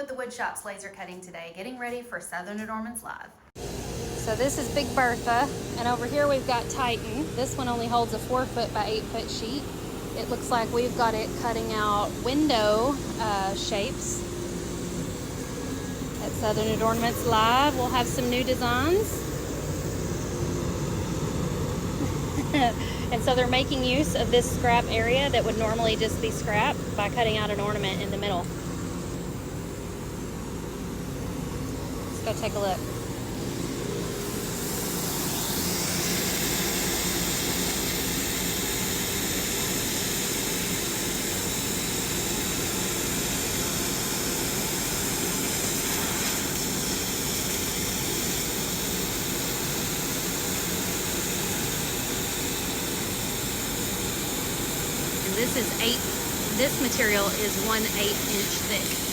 with the Wood Shop's laser cutting today, getting ready for Southern Adornments Live. So this is Big Bertha, and over here we've got Titan. This one only holds a 4 foot by 8 foot sheet. It looks like we've got it cutting out window shapes at Southern Adornments Live. We'll have some new designs. And so they're making use of this scrap area that would normally just be scrap by cutting out an ornament in the middle. Let's go take a look. This material is 1/8 inch thick.